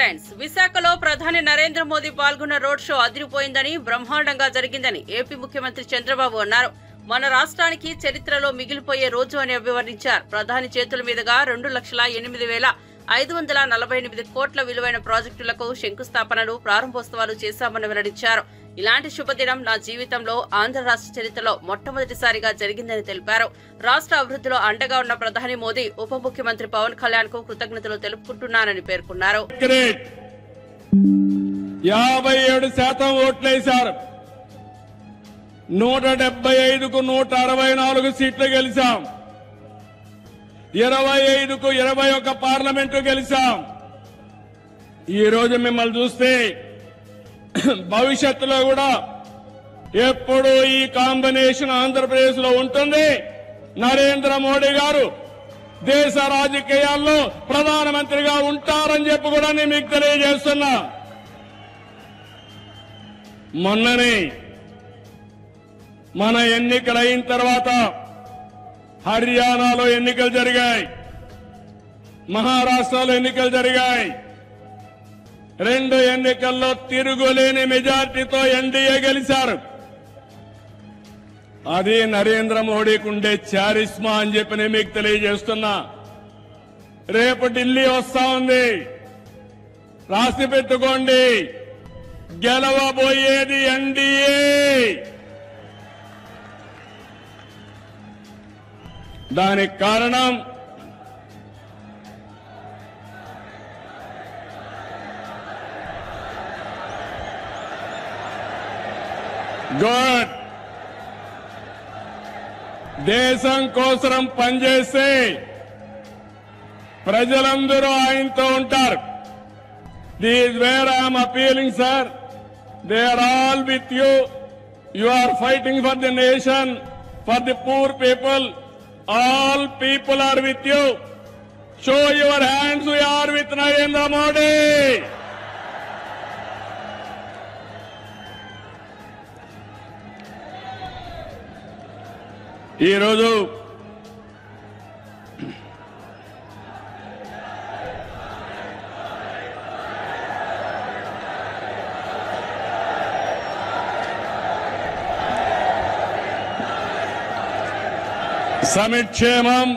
Headlines. విశాఖలో ప్రధాని నరేంద్ర మోదీ పాల్గొన్న రోడ్ షో అదిరిపోయిందని, బ్రహ్మాండంగా జరిగిందని ఏపీ ముఖ్యమంత్రి చంద్రబాబు అన్నారు. మన రాష్ట్రానికి చరిత్రలో మిగిలిపోయే రోజు అని అభివర్ణించారు. ప్రధాని చేతుల మీదుగా 2,08,548 కోట్ల విలువైన ప్రాజెక్టులకు శంకుస్థాపనలు, ప్రారంభోత్సవాలు చేశామని వెల్లడించారు. ఇలాంటి శుభదినం నా జీవితంలో ఆంధ్ర రాష్ట్ర చరిత్రలో మొట్టమొదటిసారిగా జరిగిందని తెలిపారు. రాష్ట్ర అభివృద్ధిలో అండగా ఉన్న ప్రధాని మోదీ, ఉప ముఖ్యమంత్రి పవన్ కళ్యాణ్ కు కృతజ్ఞతలు తెలుపుకుంటున్నానని పేర్కొన్నారు. 57% ఓట్లేశారు. 175కు 164 సీట్లు గెలిచాం. 25కు 21 పార్లమెంటు గెలిచాం. ఈ రోజు మిమ్మల్ని చూస్తే భవిష్యత్తులో కూడా ఎప్పుడు ఈ కాంబినేషన్ ఆంధ్రప్రదేశ్ లో ఉంటుంది. నరేంద్ర మోడీ గారు దేశ రాజకీయాల్లో ప్రధానమంత్రిగా ఉంటారని చెప్పి కూడా నేను మీకు తెలియజేస్తున్నా. మొన్ననే మన ఎన్నికలు అయిన తర్వాత హర్యానాలో ఎన్నికలు జరిగాయి, మహారాష్ట్రలో ఎన్నికలు జరిగాయి. 2 ఎన్నికల్లో తిరుగులేని మెజార్టీతో ఎన్డీఏ గెలిచారు. అది నరేంద్ర మోడీకి ఉండే చారిస్మా అని చెప్పి నేను మీకు తెలియజేస్తున్నా. రేపు ఢిల్లీ వస్తా ఉంది, రాసి పెట్టుకోండి. గెలవబోయేది ఎన్డీఏ. దానికి కారణం గుడ్, దేశం కోసం పనిచేస్తే ప్రజలందరూ ఆయనతో ఉంటారు. This where I'm appealing sir, they are all with you. You are fighting for the nation, for the poor people. All people are with you. Show your hands. We are with Narendra Modi. ఈ రోజు సంక్షేమం,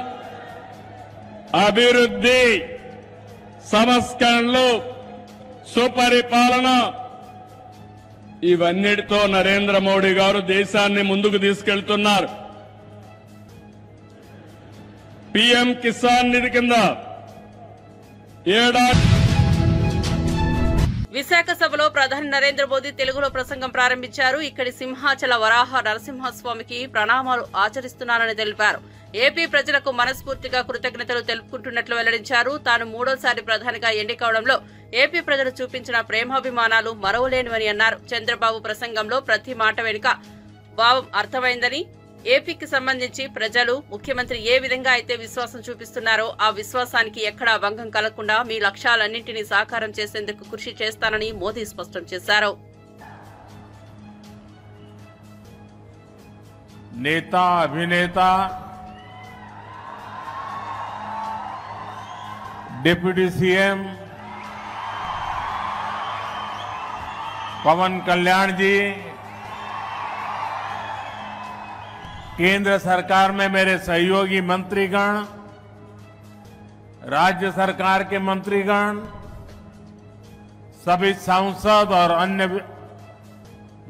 అభివృద్ధి, సంస్కరణలు, సుపరిపాలన, ఇవన్నిటితో నరేంద్ర మోడీ గారు దేశాన్ని ముందుకు తీసుకెళ్తున్నారు. పీఎం కిసాన్ నిధి కింద ఏడాది విశాఖ సభలో ప్రధాని నరేంద్ర మోదీ తెలుగులో ప్రసంగం ప్రారంభించారు. ఇక్కడి సింహాచల వరాహ నరసింహస్వామికి ప్రణామాలు ఆచరిస్తున్నానని తెలిపారు. ఏపీ ప్రజలకు మనస్ఫూర్తిగా కృతజ్ఞతలు తెలుపుకుంటున్నట్లు వెల్లడించారు. తాను 3వసారి ప్రధానిగా ఎన్నికవడంలో ఏపీ ప్రజలు చూపించిన ప్రేమాభిమానాలు మరవలేనివని అన్నారు. చంద్రబాబు ప్రసంగంలో ప్రతి మాట వెనుక భావం అర్థమైందని, ఏపీకి సంబంధించి ప్రజలు ముఖ్యమంత్రి ఏ విధంగా అయితే విశ్వాసం చూపిస్తున్నారో ఆ విశ్వాసానికి ఎక్కడా భంగం కలగకుండా మీ లక్ష్యాలన్నింటినీ సాకారం చేసేందుకు కృషి చేస్తానని మోదీ స్పష్టం చేశారు. नेता अभिनेता डिप्टी सीएम पवन कल्याण जी, केंद्र सरकार में मेरे सहयोगी मंत्रीगण, राज्य सरकार के मंत्रीगण, सभी सांसद और अन्य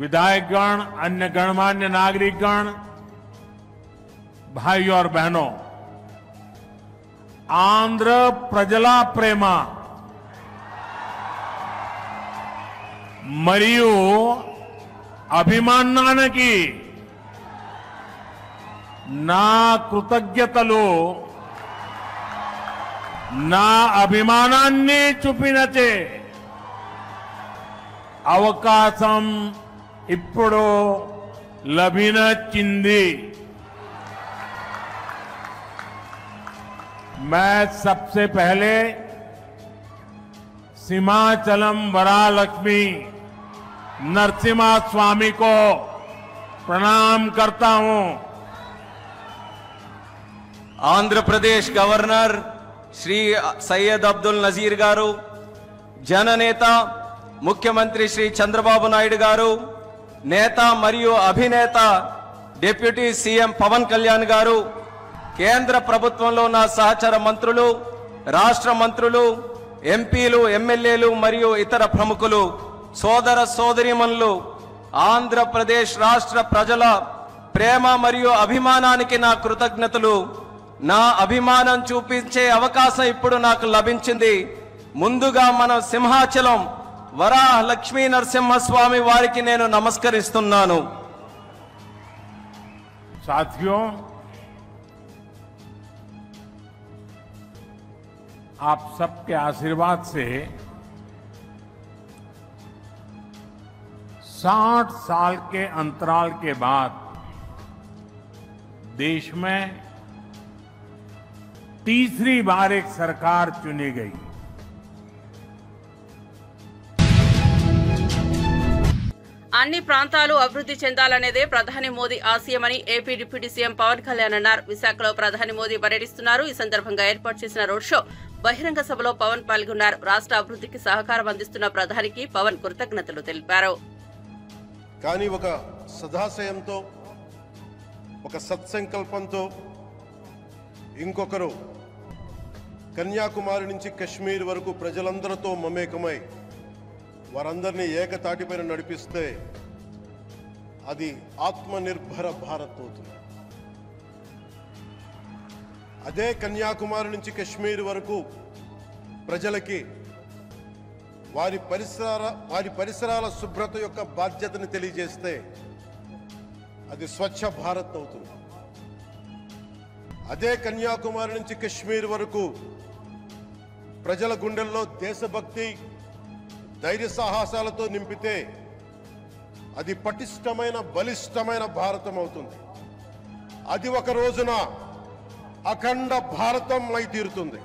विधायकगण, अन्य गणमान्य नागरिकगण, भाई और बहनों, आंध्र प्रजला प्रेमा मरियु अभिमानानकी నా కృతజ్ఞతలు, నా అభిమానాన్ని చూపినచే అవకాశం ఇప్పుడు లభించింది. मैं सबसे पहले सिमाचलम वरालक्ष्मी नरसिम्हा स्वामी को प्रणाम करता हूं. ఆంధ్రప్రదేశ్ గవర్నర్ శ్రీ సయ్యద్ అబ్దుల్ నజీర్ గారు, జననేత ముఖ్యమంత్రి శ్రీ చంద్రబాబు నాయుడు గారు, నేత మరియు అభినేత డిప్యూటీ సీఎం పవన్ కళ్యాణ్ గారు, కేంద్ర ప్రభుత్వంలో నా సహచర మంత్రులు, రాష్ట్ర మంత్రులు, ఎంపీలు, ఎమ్మెల్యేలు మరియు ఇతర ప్రముఖులు, సోదర సోదరీమణులు, ఆంధ్రప్రదేశ్ రాష్ట్ర ప్రజల ప్రేమ మరియు అభిమానానికి నా కృతజ్ఞతలు. నా అభిమానం చూపించే అవకాశం ఇప్పుడు నాకు లభించింది. ముందుగా మన సింహాచలం వరాహ లక్ష్మీ నరసింహస్వామి వారికి నేను నమస్కరిస్తున్నాను. साथियों, आप सबके आशीर्वाद से 60 साल के अंतराल के बाद देश में तीसरी बार एक सरकार चुनी गई। అన్ని ప్రాంతాలు అభివృద్ధి చెందాలనేదే ప్రధాని Modi ఆశయమని AP deputy CM Pawan Kalyan అన్నారు. విశాఖలో ప్రధాని మోదీ పర్యటిస్తున్నారు. ఈ సందర్భంగా ఏర్పాటు చేసిన రోడ్ షో బహిరంగ సభలో పవన్ పాల్గొన్నారు. రాష్ట్ర అభివృద్ధికి సహకారం అందిస్తున్న ప్రధానికి పవన్ కృతజ్ఞతలు తెలిపారు. కానీ ఒక సదాశయంతో, ఒక సత్సంకల్పంతో ఇంకొకరు కన్యాకుమారి నుంచి కశ్మీర్ వరకు ప్రజలందరితో మమేకమై వారందరినీ ఏకతాటిపైన నడిపిస్తే అది ఆత్మనిర్భర భారత్ అవుతుంది. అదే కన్యాకుమారి నుంచి కశ్మీర్ వరకు ప్రజలకి వారి పరిసరాల శుభ్రత యొక్క బాధ్యతను తెలియజేస్తే అది స్వచ్ఛ భారత్ అవుతుంది. అదే కన్యాకుమారి నుంచి కశ్మీర్ వరకు ప్రజల గుండెల్లో దేశభక్తి, ధైర్య సాహసాలతో నింపితే అది పటిష్టమైన, బలిష్టమైన భారతం అవుతుంది. అది ఒక రోజున అఖండ భారతం అయి తీరుతుంది.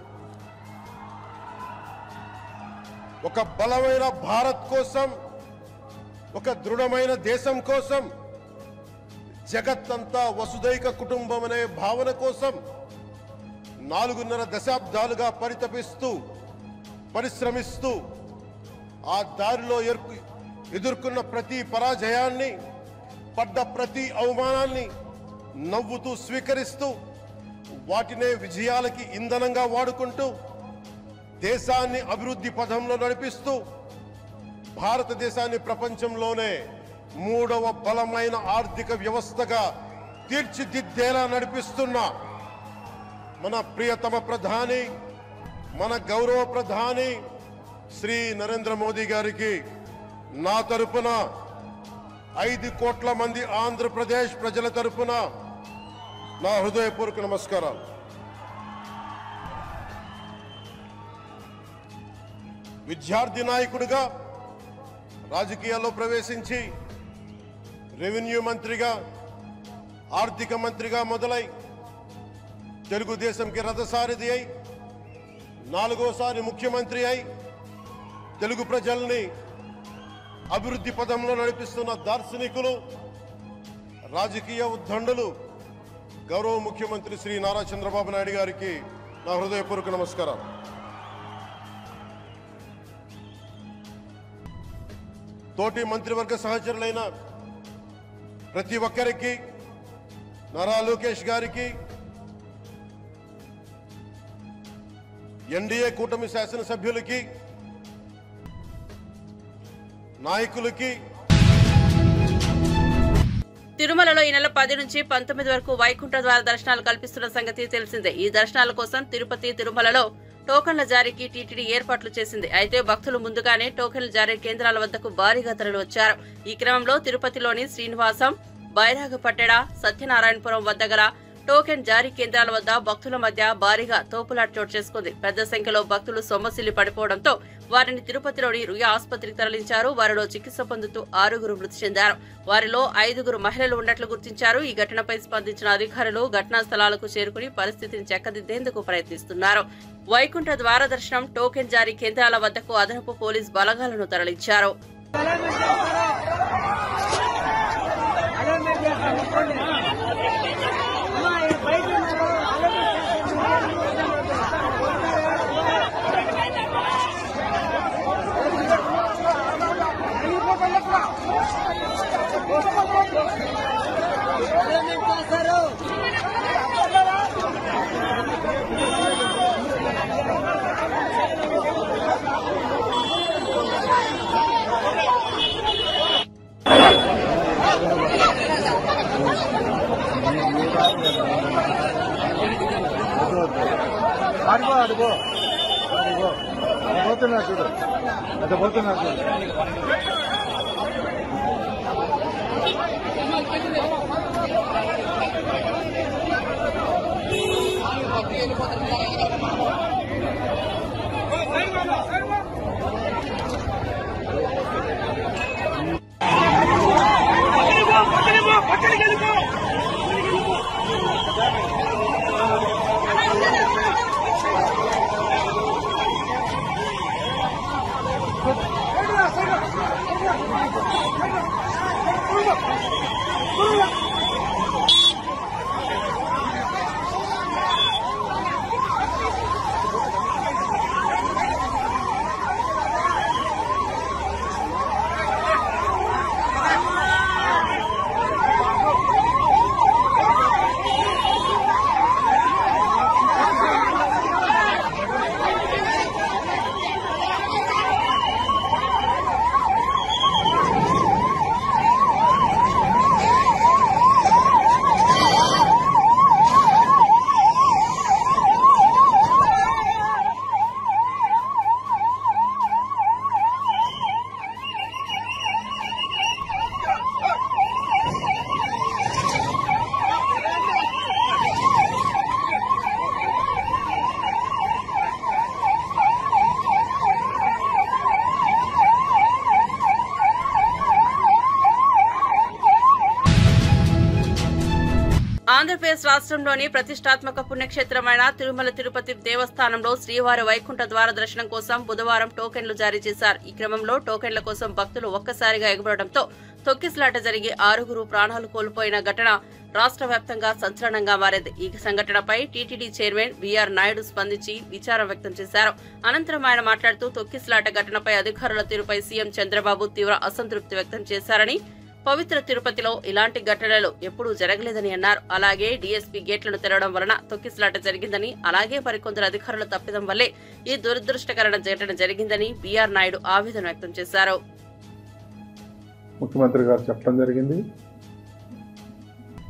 ఒక బలమైన భారత్ కోసం, ఒక దృఢమైన దేశం కోసం, జగత్తంతా వసుదైక కుటుంబం అనే భావన కోసం 4.5 దశాబ్దాలుగా పరితపిస్తూ, పరిశ్రమిస్తూ ఆ దారిలో ఎదుర్కొన్న ప్రతి పరాజయాన్ని, పడ్డ ప్రతి అవమానాన్ని నవ్వుతూ స్వీకరిస్తూ, వాటినే విజయాలకి ఇంధనంగా వాడుకుంటూ, దేశాన్ని అభివృద్ధి పథంలో నడిపిస్తూ, భారతదేశాన్ని ప్రపంచంలోనే 3వ బలమైన ఆర్థిక వ్యవస్థగా తీర్చిదిద్దేలా నడిపిస్తున్న మన ప్రియతమ ప్రధాని, మన గౌరవ ప్రధాని శ్రీ నరేంద్ర మోదీ గారికి నా తరపున 5 కోట్ల మంది ఆంధ్రప్రదేశ్ ప్రజల తరపున నా హృదయపూర్వక నమస్కారాలు. విద్యార్థి నాయకుడిగా రాజకీయాల్లో ప్రవేశించి రెవెన్యూ మంత్రిగా, ఆర్థిక మంత్రిగా మొదలై తెలుగుదేశంకి రథసారథి అయి 4వసారి ముఖ్యమంత్రి అయి తెలుగు ప్రజల్ని అభివృద్ధి పదంలో నడిపిస్తున్న దార్శనికులు, రాజకీయ ఉద్దండులు గౌరవ ముఖ్యమంత్రి శ్రీ నారా చంద్రబాబు నాయుడు గారికి నా హృదయపూర్వక నమస్కారం. తోటి మంత్రివర్గ సహచరులైన ప్రతి ఒక్కరికి, నారా లోకేష్ గారికి, ఎన్డీఏ కూటమి శాసనసభ్యులకి, నాయకులకి. తిరుమలలో ఈ నెల 10 నుంచి 19 వరకు వైకుంఠ ద్వార దర్శనాలు కల్పిస్తున్న సంగతి తెలిసిందే. ఈ దర్శనాల కోసం తిరుపతి, తిరుమలలో టోకన్ల జారీకి టీటీడీ ఏర్పాట్లు చేసింది. అయితే భక్తులు ముందుగానే టోకన్ల జారీ కేంద్రాల వద్దకు భారీగా తరలి వచ్చారు. ఈ క్రమంలో తిరుపతిలోని శ్రీనివాసం, బైరాగపట్టెడ, సత్యనారాయణపురం వద్ద గల టోకెన్ జారీ కేంద్రాల వద్ద భక్తుల మధ్య భారీగా తోపులాట చోటు చేసుకుంది. పెద్ద సంఖ్యలో భక్తులు సొమ్మసిల్లి పడిపోవడంతో వారిని తిరుపతిలోని రుయా ఆసుపత్రికి తరలించారు. వారిలో చికిత్స పొందుతూ 6 మృతి చెందారు. వారిలో 5 మహిళలు ఉన్నట్లు గుర్తించారు. ఈ ఘటనపై స్పందించిన అధికారులు ఘటనా స్థలాలకు చేరుకుని పరిస్థితిని చక్కదిద్దేందుకు ప్రయత్నిస్తున్నారు. వైకుంఠ ద్వార దర్శనం, టోకెన్ జారీ కేంద్రాల వద్దకు అదనపు పోలీస్ బలగాలను తరలించారు. అడుగో పోతున్నా చూడు, అది పోతున్నా చూడు. ఆంధ్రప్రదేశ్ రాష్ట్రంలోని ప్రతిష్టాత్మక పుణ్యక్షేత్రమైన తిరుమల తిరుపతి దేవస్థానంలో శ్రీవారి వైకుంఠ ద్వార దర్శనం కోసం బుధవారం టోకెన్లు జారీ చేశారు. ఈ క్రమంలో టోకెన్ల కోసం భక్తులు ఒక్కసారిగా ఎగబడడంతో తొక్కిసలాట జరిగి 6 ప్రాణాలు కోల్పోయిన ఘటన రాష్ట్ర వ్యాప్తంగా సంచలనంగా మారింది. ఈ సంఘటనపై టీటీడీ చైర్మన్ వీఆర్ నాయుడు స్పందించి విచారం వ్యక్తం చేశారు. అనంతరం ఆయన మాట్లాడుతూ తొక్కిసలాట ఘటనపై అధికారుల తీరుపై సీఎం చంద్రబాబు తీవ్ర అసంతృప్తి వ్యక్తం చేశారని, పవిత్ర తిరుపతిలో ఇలాంటి ఘటనలు ఎప్పుడూ జరగలేదని అన్నారు. అలాగే డీఎస్పీ గేట్లను తెరవడం వలన తొక్కిసలాట జరిగిందని, అలాగే మరికొందరు అధికారుల తప్పిదం వల్లే ఈ దురదృష్టకరణ ఘటన జరిగిందని బీఆర్ నాయుడు ఆవేదన వ్యక్తం చేశారు. ముఖ్యమంత్రి గారు చెప్పడం జరిగింది.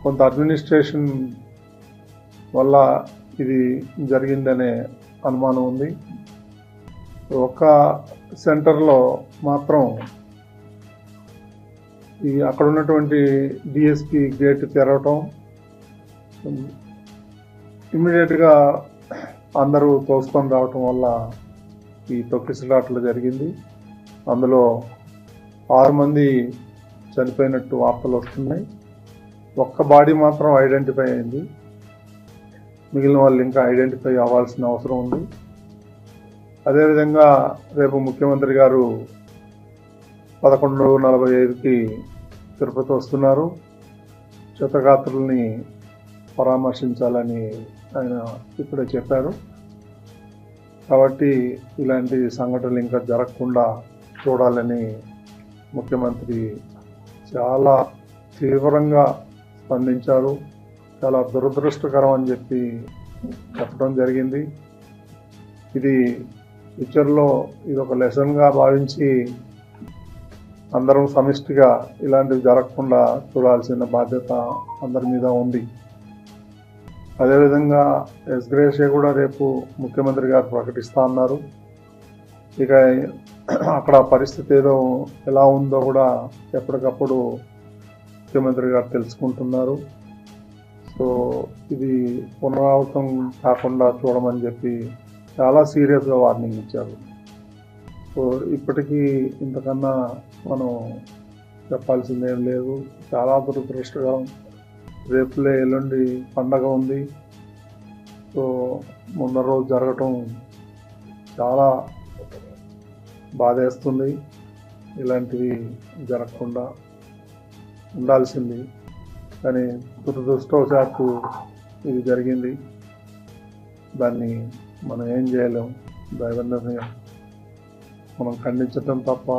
కొంత అడ్మినిస్ట్రేషన్ వల్ల ఇది జరిగిందనే అనుమానం ఉంది. ఒక సెంటర్లో మాత్రం ఈ అక్కడ ఉన్నటువంటి డిఎస్పి గేట్ తెరవటం, ఇమ్మీడియట్గా అందరూ తోసుకొని రావటం వల్ల ఈ తొక్కిసలాటలు జరిగింది. అందులో 6 మంది చనిపోయినట్టు వార్తలు వస్తున్నాయి. ఒక్క బాడీ మాత్రం ఐడెంటిఫై అయింది. మిగిలిన వాళ్ళు ఇంకా ఐడెంటిఫై అవ్వాల్సిన అవసరం ఉంది. అదేవిధంగా రేపు ముఖ్యమంత్రి గారు 11:45కి తిరుపతి వస్తున్నారు. క్షతగాత్రుల్ని పరామర్శించాలని ఆయన ఇప్పుడే చెప్పారు. కాబట్టి ఇలాంటి సంఘటనలు ఇంకా జరగకుండా చూడాలని ముఖ్యమంత్రి చాలా తీవ్రంగా స్పందించారు. చాలా దురదృష్టకరం అని చెప్పి చెప్పడం జరిగింది. ఇది ఫ్యూచర్లో ఇది ఒక లెసన్గా భావించి అందరం సమిష్టిగా ఇలాంటివి జరగకుండా చూడాల్సిన బాధ్యత అందరి మీద ఉంది. అదేవిధంగా ఎస్గ్రేషియా కూడా రేపు ముఖ్యమంత్రి గారు ప్రకటిస్తా అన్నారు. ఇక అక్కడ పరిస్థితి ఎలా ఉందో కూడా ఎప్పటికప్పుడు ముఖ్యమంత్రి గారు తెలుసుకుంటున్నారు. సో ఇది పునరావృతం కాకుండా చూడమని చెప్పి చాలా సీరియస్గా వార్నింగ్ ఇచ్చారు. సో ఇప్పటికీ ఇంతకన్నా మనం చెప్పాల్సిందేం లేదు. చాలా దురదృష్టకరం. రేపులే ఎల్లుండి పండగ ఉంది. సో మొన్న రోజు జరగటం చాలా బాధేస్తుంది. ఇలాంటివి జరగకుండా ఉండాల్సింది, కానీ దురదృష్టవశాత్తు ఇది జరిగింది. దాన్ని మనం ఏం చేయలేం. దైవ నిర్ణయం. మనం ఖండించటం తప్ప,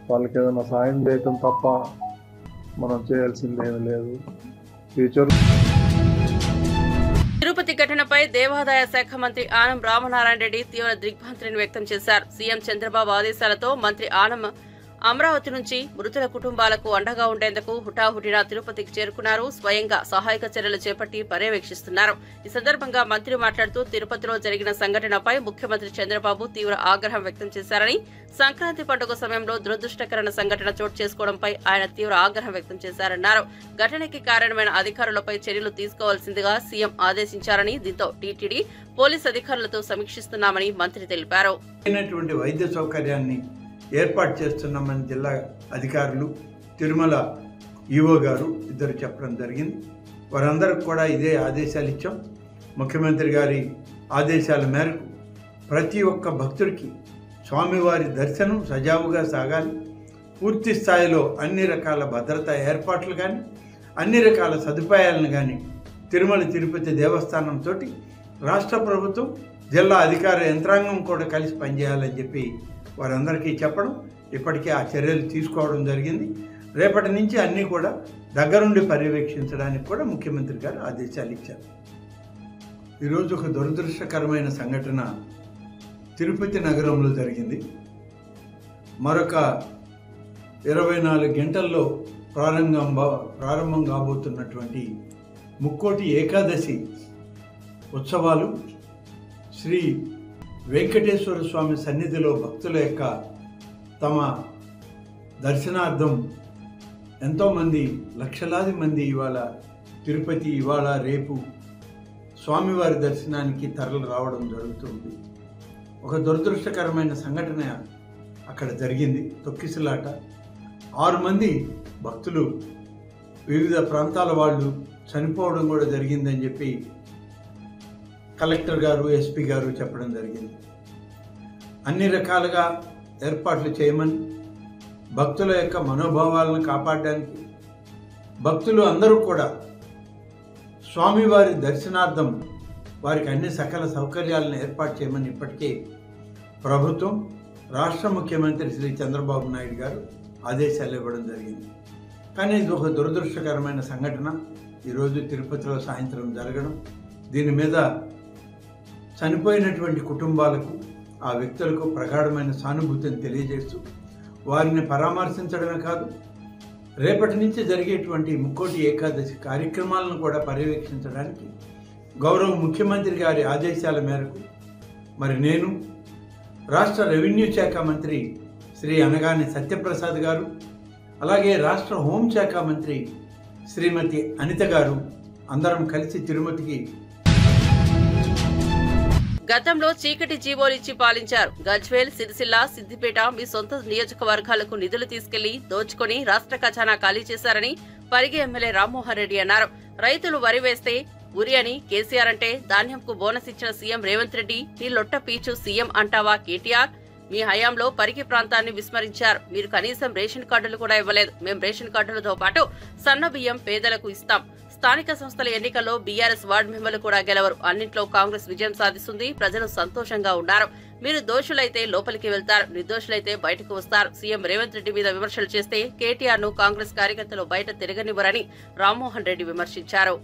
వాళ్ళకి ఏదైనా సాయం చేయటం తప్ప మనం చేయాల్సిందేమీ లేదు. ఫ్యూచర్ తిరుపతి ఘటనపై దేవాదాయ శాఖ మంత్రి ఆనం రామనారాయణ రెడ్డి తీవ్ర దిగ్భ్రాంతిని వ్యక్తం చేశారు. సీఎం చంద్రబాబు ఆదేశాలతో మంత్రి ఆనం అమరావతి నుంచి మృతుల కుటుంబాలకు అండగా ఉండేందుకు హుటాహుటిన తిరుపతికి చేరుకున్నారు. స్వయంగా సహాయక చర్యలు చేపట్టి పర్యవేక్షిస్తున్నారు. ఈ సందర్భంగా మంత్రి మాట్లాడుతూ తిరుపతిలో జరిగిన సంఘటనపై ముఖ్యమంత్రి చంద్రబాబు తీవ్ర ఆగ్రహం వ్యక్తం చేశారని, సంక్రాంతి పండుగ సమయంలో దురదృష్టకరమైన సంఘటన చోటు చేసుకోవడంపై ఆయన తీవ్ర ఆగ్రహం వ్యక్తం చేశారన్నారు. ఘటనకి కారణమైన అధికారులపై చర్యలు తీసుకోవాల్సిందిగా సీఎం ఆదేశించారని, దీంతో టీటీడీ పోలీస్ అధికారులతో సమీక్షిస్తున్నామని మంత్రి తెలిపారు. వైద్య సౌకర్యాన్ని ఏర్పాటు చేస్తున్నామని జిల్లా అధికారులు, తిరుమల ఈవో గారు ఇద్దరు చెప్పడం జరిగింది. వారందరికి కూడా ఇదే ఆదేశాలు ఇచ్చాం. ముఖ్యమంత్రి గారి ఆదేశాల మేరకు ప్రతి ఒక్క భక్తుడికి స్వామివారి దర్శనం సజావుగా సాగాలి. పూర్తి స్థాయిలో అన్ని రకాల భద్రతా ఏర్పాట్లు కానీ, అన్ని రకాల సదుపాయాలను కానీ తిరుమల తిరుపతి దేవస్థానంతో రాష్ట్ర ప్రభుత్వం, జిల్లా అధికార యంత్రాంగం కూడా కలిసి పనిచేయాలని చెప్పి వారందరికీ చెప్పడం, ఇప్పటికే ఆ చర్యలు తీసుకోవడం జరిగింది. రేపటి నుంచి అన్నీ కూడా దగ్గరుండి పర్యవేక్షించడానికి కూడా ముఖ్యమంత్రి గారు ఆదేశాలు ఇచ్చారు. ఈరోజు ఒక దురదృష్టకరమైన సంఘటన తిరుపతి నగరంలో జరిగింది. మరొక 24 గంటల్లో ప్రారంభం కాబోతున్నటువంటి ముక్కోటి ఏకాదశి ఉత్సవాలు శ్రీ వెంకటేశ్వర స్వామి సన్నిధిలో భక్తుల యొక్క తమ దర్శనార్థం ఎంతోమంది, లక్షలాది మంది ఇవాళ తిరుపతి, ఇవాళ రేపు స్వామివారి దర్శనానికి తరలి రావడం జరుగుతుంది. ఒక దురదృష్టకరమైన సంఘటన అక్కడ జరిగింది. తొక్కిసలాట, 6 మంది భక్తులు, వివిధ ప్రాంతాల వాళ్ళు చనిపోవడం కూడా జరిగిందని చెప్పి కలెక్టర్ గారు, ఎస్పీ గారు చెప్పడం జరిగింది. అన్ని రకాలుగా ఏర్పాట్లు చేయమని, భక్తుల యొక్క మనోభావాలను కాపాడడానికి, భక్తులు అందరూ కూడా స్వామివారి దర్శనార్థం వారికి అన్ని సకల సౌకర్యాలను ఏర్పాటు చేయమని ఇప్పటికే ప్రభుత్వం, రాష్ట్ర ముఖ్యమంత్రి శ్రీ చంద్రబాబు నాయుడు గారు ఆదేశాలు ఇవ్వడం జరిగింది. కానీ ఇది ఒక దురదృష్టకరమైన సంఘటన ఈరోజు తిరుపతిలో సాయంత్రం జరగడం, దీని మీద చనిపోయినటువంటి కుటుంబాలకు, ఆ వ్యక్తులకు ప్రగాఢమైన సానుభూతిని తెలియజేస్తూ వారిని పరామర్శించడమే కాదు, రేపటి నుంచి జరిగేటువంటి ముక్కోటి ఏకాదశి కార్యక్రమాలను కూడా పర్యవేక్షించడానికి గౌరవ ముఖ్యమంత్రి గారి ఆదేశాల మేరకు మరి నేను, రాష్ట్ర రెవెన్యూ శాఖ మంత్రి శ్రీ అనగాని సత్యప్రసాద్ గారు, అలాగే రాష్ట్ర హోంశాఖ మంత్రి శ్రీమతి అనిత గారు అందరం కలిసి తిరుమతికి. గతంలో చీకటి జీవోలిచ్చి పాలించారు. గజ్వేల్, సిరిసిల్ల, సిద్దిపేట మీ సొంత నియోజకవర్గాలకు నిధులు తీసుకెళ్లి దోచుకుని రాష్ట్ర ఖజానా ఖాళీ చేశారని పరిగి ఎమ్మెల్యే రామ్మోహన్ రెడ్డి అన్నారు. రైతులు వరి వేస్తే ఉరి అని కేసీఆర్ అంటే ధాన్యంకు బోనస్ ఇచ్చిన సీఎం రేవంత్ రెడ్డి నీ లొట్ట పీచు సీఎం అంటావా కేటీఆర్? మీ హయాంలో పరిగి ప్రాంతాన్ని విస్మరించారు. మీరు కనీసం రేషన్ కార్డులు కూడా ఇవ్వలేదు. మేం రేషన్ కార్డులతో పాటు సన్న బియ్యం పేదలకు ఇస్తాం. స్థానిక సంస్థల ఎన్నికల్లో బీఆర్ఎస్ వార్డు మెంబర్లు కూడా గెలవరు. అన్నింట్లో కాంగ్రెస్ విజయం సాధిస్తుంది. ప్రజలు సంతోషంగా ఉన్నారు. మీరు దోషులైతే లోపలికి వెళ్తారు, నిర్దోషులైతే బయటకు వస్తారు. సీఎం రేవంత్ రెడ్డి మీద విమర్శలు చేస్తే కేటీఆర్ ను కాంగ్రెస్ కార్యకర్తలు బయట తిరగనివ్వరని రామ్మోహన్ రెడ్డి విమర్శించారు.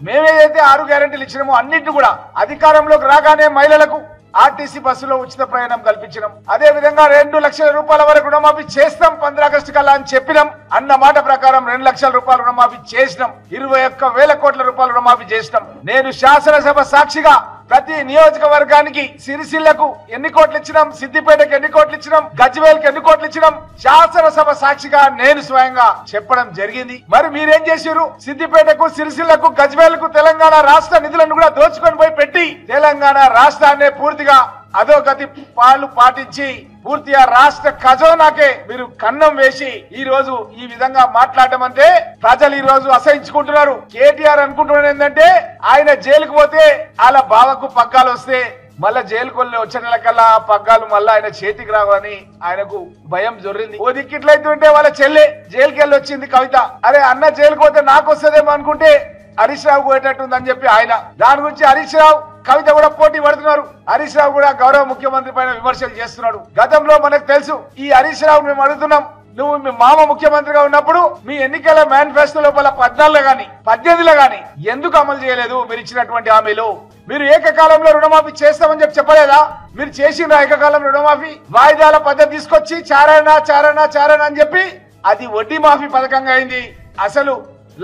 మేమేదైతే 6 గ్యారెంటీలు ఇచ్చినామో అన్నింటినీ కూడా అధికారంలోకి రాగానే మహిళలకు ఆర్టీసీ బస్సులో ఉచిత ప్రయాణం కల్పించడం, అదే విధంగా 2 లక్షల రూపాయల వరకు రుణమాఫీ చేస్తాం 15 ఆగస్టు కల్లా అని చెప్పినాం. అన్న మాట ప్రకారం 2 లక్షల రూపాయల రుణమాఫీ చేసినాం. 21,000 కోట్ల రూపాయల రుణమాఫీ చేసినాం. నేను శాసనసభ సాక్షిగా ప్రతి నియోజకవర్గానికి సిరిసిల్లకు ఎన్ని కోట్లు ఇచ్చినాం, సిద్దిపేటకు ఎన్ని కోట్లు ఇచ్చినాం, గజ్వేల్కి ఎన్ని కోట్లు ఇచ్చినాం, శాసనసభ సాక్షిగా నేను స్వయంగా చెప్పడం జరిగింది. మరి మీరేం చేశారు? సిద్దిపేటకు, సిరిసిల్లకు, గజ్వేల్కు తెలంగాణ రాష్ట్ర నిధులను కూడా దోచుకొని పోయి పెట్టి తెలంగాణ రాష్ట్రాన్ని పూర్తిగా అధోగతి పాలు పాటించి పూర్తిగా రాష్ట్ర ఖజానాకే మీరు కన్నం వేసి ఈ రోజు ఈ విధంగా మాట్లాడడం అంటే ప్రజలు ఈ రోజు అసహించుకుంటున్నారు. కేటీఆర్ అనుకుంటున్నారు ఏంటంటే ఆయన జైలుకు పోతే వాళ్ళ బావకు పగ్గాలు వస్తే మళ్ళా జైలుకు వచ్చే నెలకల్లా పగ్గాలు మళ్ళా ఆయన చేతికి రావని ఆయనకు భయం జొర్రింది. ఓ దిక్కిట్లయితుంటే వాళ్ళ చెల్లె జైలుకి వెళ్ళి వచ్చింది కవిత. అరే అన్న జైలుకు పోతే నాకు వస్తుందేమో అనుకుంటే హరీష్ రావు పోయేటట్టుందని చెప్పి ఆయన, దాని గురించి హరీష్ రావు కవిత కూడా పోటీ పడుతున్నారు. హరీష్ రావు కూడా గౌరవ ముఖ్యమంత్రి పైన విమర్శలు చేస్తున్నాడు. గతంలో మనకు తెలుసు ఈ హరీష్ రావు మేము అడుగుతున్నాం, నువ్వు మీ మామ ముఖ్యమంత్రిగా ఉన్నప్పుడు మీ ఎన్నికల మేనిఫెస్టో లోపల 14లో గాని 18లో గాని ఎందుకు అమలు చేయలేదు? మీరు ఇచ్చినటువంటి హామీలు మీరు ఏకకాలంలో రుణమాఫీ చేస్తామని చెప్పలేదా? మీరు చేసిన ఏకకాలంలో రుణమాఫీ వాయిదాల పద్ధతి తీసుకొచ్చి చారణ అని చెప్పి అది వడ్డీ మాఫీ పథకంగా అయింది. అసలు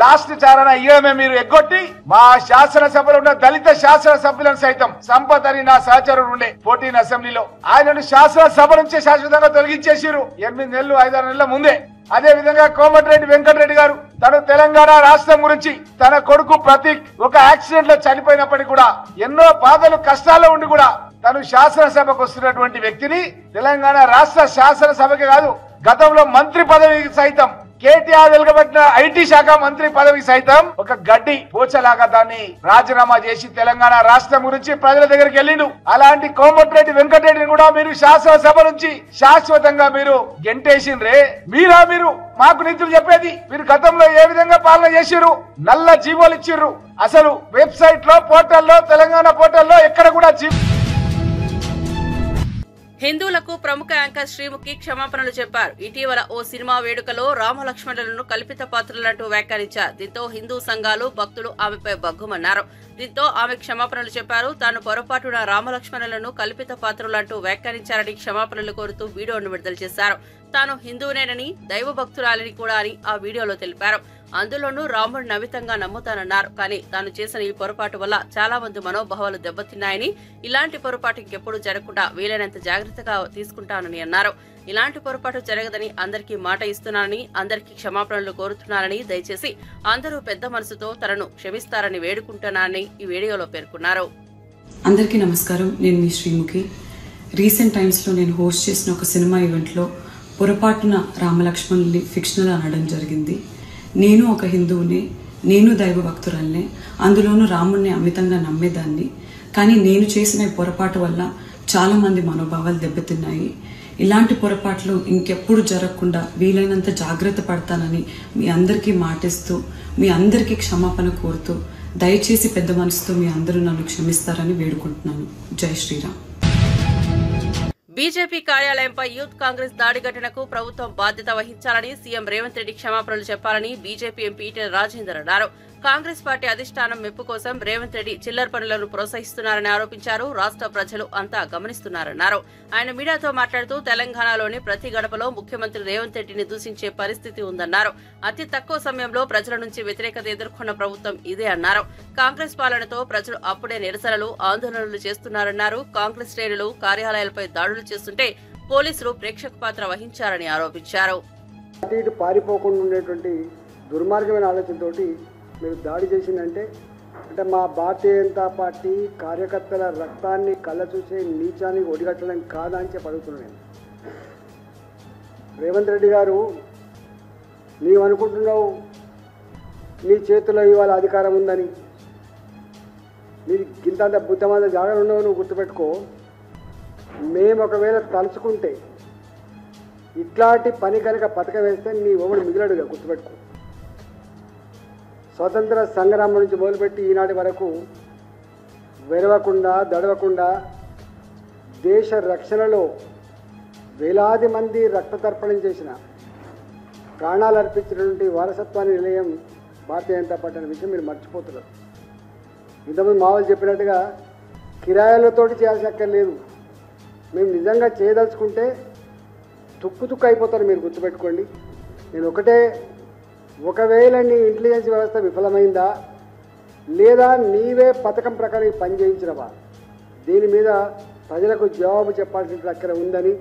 లాస్ట్ చారణ ఇయ్యడమే మీరు ఎగ్గొట్టి మా శాసనసభలో ఉన్న దళిత శాసనసభ్యులను సైతం సంపత్ అని నా సహచరుడు ఉండే 14 అసెంబ్లీలో ఆయనను శాసనసభ నుంచే శాశ్వతంగా తొలగించేసిరు 8 నెలలు 5-6 నెలల ముందే. అదే విధంగా కోమటిరెడ్డి వెంకటరెడ్డి గారు తను తెలంగాణ రాష్ట్రం గురించి తన కొడుకు ప్రతీక్ ఒక యాక్సిడెంట్ లో చనిపోయినప్పటికీ కూడా ఎన్నో బాధలు కష్టాల్లో ఉండి కూడా తను శాసనసభకు వస్తున్నటువంటి వ్యక్తిని తెలంగాణ రాష్ట్ర శాసనసభకి కాదు గతంలో మంత్రి పదవికి సైతం కేటీఆర్ వెలుగబెట్టిన ఐటీ శాఖ మంత్రి పదవి సైతం ఒక గడ్డి పోచలాగా దాన్ని రాజీనామా చేసి తెలంగాణ రాష్ట్రం గురించి ప్రజల దగ్గరికి వెళ్ళిండు. అలాంటి కోమటిరెడ్డి వెంకటరెడ్డిని కూడా మీరు శాసనసభ నుంచి శాశ్వతంగా మీరు గెంటేసిండ్రే. మీరు మాకు నీతులు చెప్పేది? మీరు గతంలో ఏ విధంగా పాలన చేసిర్రు? నల్ల జీవోలు ఇచ్చిర్రు. అసలు వెబ్సైట్ లో పోర్టల్లో తెలంగాణ పోర్టల్లో ఎక్కడ కూడా హిందువులకు ప్రముఖ యాంకర్ శ్రీముఖి క్షమాపణలు చెప్పారు. ఇటీవల ఓ సినిమా వేడుకలో రామలక్ష్మణులను కల్పిత పాత్రలంటూ వ్యాఖ్యానించారు. దీంతో హిందూ సంఘాలు భక్తులు ఆమెపై బగ్గుమన్నారు. దీంతో ఆమె క్షమాపణలు చెప్పారు. తాను పొరపాటున రామలక్ష్మణులను కల్పిత పాత్రలంటూ వ్యాఖ్యానించారని క్షమాపణలు కోరుతూ వీడియోను విడుదల చేశారు. తాను హిందువునేనని దైవ భక్తురాలిని కూడా అని ఆ వీడియోలో తెలిపారు. అందులోనూ రాముడిని అమితంగా నమ్ముతానన్నారు. కానీ తాను చేసిన ఈ పొరపాటు వల్ల చాలా మంది మనోభావాలు దెబ్బతిన్నాయని, ఇలాంటి పొరపాటు ఇంకెప్పుడు జరగకుండా వీలైనంత జాగ్రత్తగా తీసుకుంటానని అన్నారు. ఇలాంటి పొరపాటు జరగదని అందరికీ మాట ఇస్తున్నానని, అందరికీ క్షమాపణలు కోరుతున్నానని, దయచేసి అందరూ పెద్ద మనసుతో తనను క్షమిస్తారని వేడుకుంటున్నానని ఈ వీడియోలో పేర్కొన్నారు. అందరికీ నమస్కారం. నేను మీ శ్రీముఖి. రీసెంట్ టైమ్స్లో నేను హోస్ట్ చేసిన ఒక సినిమా ఈవెంట్లో పొరపాటున రామలక్ష్మణుల్ని ఫిక్షనల్ అనడం జరిగింది. నేను ఒక హిందువుని, నేను దైవ భక్తురాల్ని, అందులోనూ రాముడిని అమితంగా నమ్మేదాన్ని. కానీ నేను చేసిన ఈ పొరపాటు వల్ల చాలా మంది మనోభావాలు దెబ్బతిన్నాయి. ఇలాంటి పొరపాట్లు ఇంకెప్పుడు జరగకుండా వీలైనంత జాగ్రత్త పడతానని మీ అందరికీ మాటిస్తూ, మీ అందరికీ క్షమాపణ కోరుతూ, దయచేసి పెద్ద మనసుతో మీ అందరూ నన్ను క్షమిస్తారని వేడుకుంటున్నాను. జై శ్రీరామ్. బీజేపీ కార్యాలయంపై యూత్ కాంగ్రెస్ దాడి ఘటనకు ప్రభుత్వం బాధ్యత వహించాలని సీఎం రేవంత్ రెడ్డి క్షమాపణలు చెప్పాలని బీజేపీ ఎంపీ ఈటెల రాజేందర్ అన్నారు. కాంగ్రెస్ పార్టీ అధిష్టానం మెప్పు కోసం రేవంత్ రెడ్డి చిల్లర పనులను ప్రోత్సహిస్తున్నారని ఆరోపించారు. రాష్ట్ర ప్రజలు అంతా గమనిస్తున్నారన్నారు. ఆయన మీడియాతో మాట్లాడుతూ తెలంగాణలోని ప్రతి గడపలో ముఖ్యమంత్రి రేవంత్ రెడ్డిని దూషించే పరిస్థితి ఉందన్నారు. అతి తక్కువ సమయంలో ప్రజల నుంచి వ్యతిరేకత ఎదుర్కొన్న ప్రభుత్వం ఇదే అన్నారు. కాంగ్రెస్ పాలనతో ప్రజలు అప్పుడే నిరసనలు, ఆందోళనలు చేస్తున్నారన్నారు. కాంగ్రెస్ శ్రేణులు కార్యాలయాలపై దాడులు చేస్తుంటే పోలీసులు ప్రేక్షక పాత్ర వహించారని ఆరోపించారు. పారిపోకుండా ఉండేటువంటి దుర్మార్గమైన ఆలోచనతోటి మీరు దాడి చేసిందంటే మా భారతీయ జనతా పార్టీ కార్యకర్తల రక్తాన్ని కళ్ళ చూసే నీచాన్ని ఒడిగట్టడం కాదా అని చెప్పి అడుగుతున్నాను. రేవంత్ రెడ్డి గారు, నీవు అనుకుంటున్నావు నీ చేతిలో ఇవాళ అధికారం ఉందని, నీ గింతంత బుద్ధమంత జాగ్రత్త ఉండవు. నువ్వు గుర్తుపెట్టుకో, మేము ఒకవేళ తలుచుకుంటే ఇట్లాంటి పని కనుక పథకం వేస్తే నీ ఓవడు మిగిలాడుగా గుర్తుపెట్టుకో. స్వతంత్ర సంగ్రామం నుంచి మొదలుపెట్టి ఈనాటి వరకు వెరవకుండా దడవకుండా దేశ రక్షణలో వేలాది మంది రక్తతర్పణం చేసిన, ప్రాణాలు అర్పించినటువంటి వారసత్వాన్ని నిలయం భారతీయ జనతా పార్టీ అనే విషయం మీరు మర్చిపోతున్నారు. ఇంతకుముందు మావోలు చెప్పినట్టుగా కిరాయిలతోటి చేయాల్సిన అక్కర్లేదు. మేము నిజంగా చేయదలుచుకుంటే తుక్కు అయిపోతారు. మీరు గుర్తుపెట్టుకోండి. నేను ఒకవేళ నీ ఇంటెలిజెన్స్ వ్యవస్థ విఫలమైందా లేదా నీవే పథకం ప్రకారం పని చేయించినవా, దీని మీద ప్రజలకు జవాబు చెప్పాల్సిన అక్కడ ఉందని,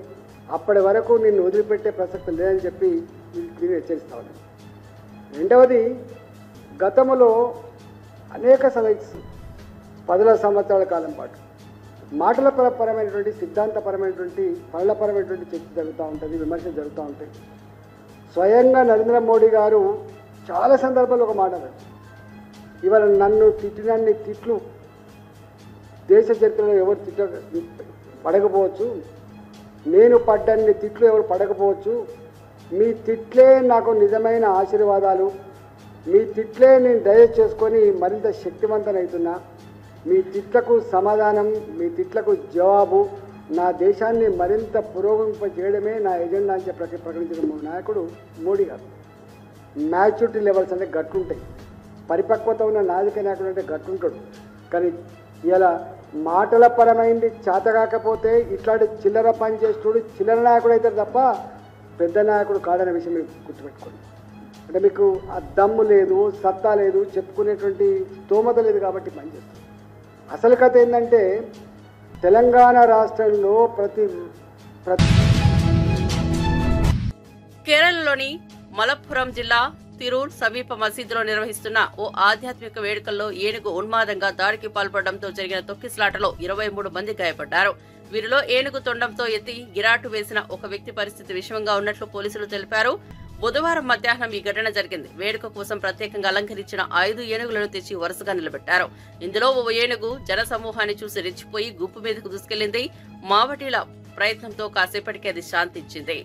అప్పటి వరకు నిన్ను వదిలిపెట్టే ప్రసక్తి లేదని చెప్పి నేను హెచ్చరిస్తా ఉన్నాను. రెండవది, గతంలో అనేక 10 సంవత్సరాల కాలం పాటు మాటల పరమైనటువంటి, సిద్ధాంతపరమైనటువంటి, పనులపరమైనటువంటి చర్చ జరుగుతూ ఉంటుంది, విమర్శలు జరుగుతూ ఉంటాయి. స్వయంగా నరేంద్ర మోడీ గారు చాలా సందర్భాల్లో ఒక మాట అన్నారు, ఇవాళ నన్ను తిట్టినన్ని తిట్లు దేశ చరిత్రలో ఎవరు పడకపోవచ్చు, నేను పడ్డన్ని తిట్లు ఎవరు పడకపోవచ్చు, మీ తిట్లే నాకు నిజమైన ఆశీర్వాదాలు, మీ తిట్లే నేను డైజెస్ట్ చేసుకొని మరింత శక్తివంతనవుతున్నా, మీ తిట్లకు సమాధానం, మీ తిట్లకు జవాబు నా దేశాన్ని మరింత పురోగమింప చేయడమే నా ఎజెండా అని చెప్పి ప్రకటించిన నాయకుడు మోడీ గారు. మ్యాచ్యూరిటీ లెవెల్స్ అంటే గట్టుంటాయి, పరిపక్వత ఉన్న నాయక నాయకుడు అంటే గట్టుంటాడు. కానీ ఇలా మాటల పరమైంది చేతగాకపోతే ఇట్లాంటి చిల్లర పని చేస్తుడు చిల్లర నాయకుడు అయితే తప్ప పెద్ద నాయకుడు కాడనే విషయం మీరు గుర్తుపెట్టుకోండి. అంటే మీకు ఆ దమ్ము లేదు, సత్తా లేదు, చెప్పుకునేటువంటి స్తోమత లేదు కాబట్టి పనిచేస్తుంది. అసలు కథ ఏంటంటే తెలంగాణ రాష్ట్రంలో కేరళలోని మలప్పురం జిల్లా తిరూర్ సమీప మసీదులో నిర్వహిస్తున్న ఓ ఆధ్యాత్మిక వేడుకల్లో ఏనుగు ఉన్మాదంగా దాడికి పాల్పడడంతో జరిగిన తొక్కిసలాటలో 23 మంది గాయపడ్డారు. వీరిలో ఏనుగు తొండంతో ఎత్తి గిరాటు వేసిన ఒక వ్యక్తి పరిస్థితి విషమంగా ఉన్నట్లు పోలీసులు తెలిపారు. బుధవారం మధ్యాహ్నం ఈ ఘటన జరిగింది. వేడుక కోసం ప్రత్యేకంగా అలంకరించిన 5 ఏనుగులను తెచ్చి వరుసగా నిలబెట్టారు. ఇందులో ఓ ఏనుగు జనసమూహాన్ని చూసి రెచ్చిపోయి గుప్పు మీదకు దూసుకెళ్లింది. మావటీల ప్రయత్నంతో కాసేపటికి అది శాంతించింది.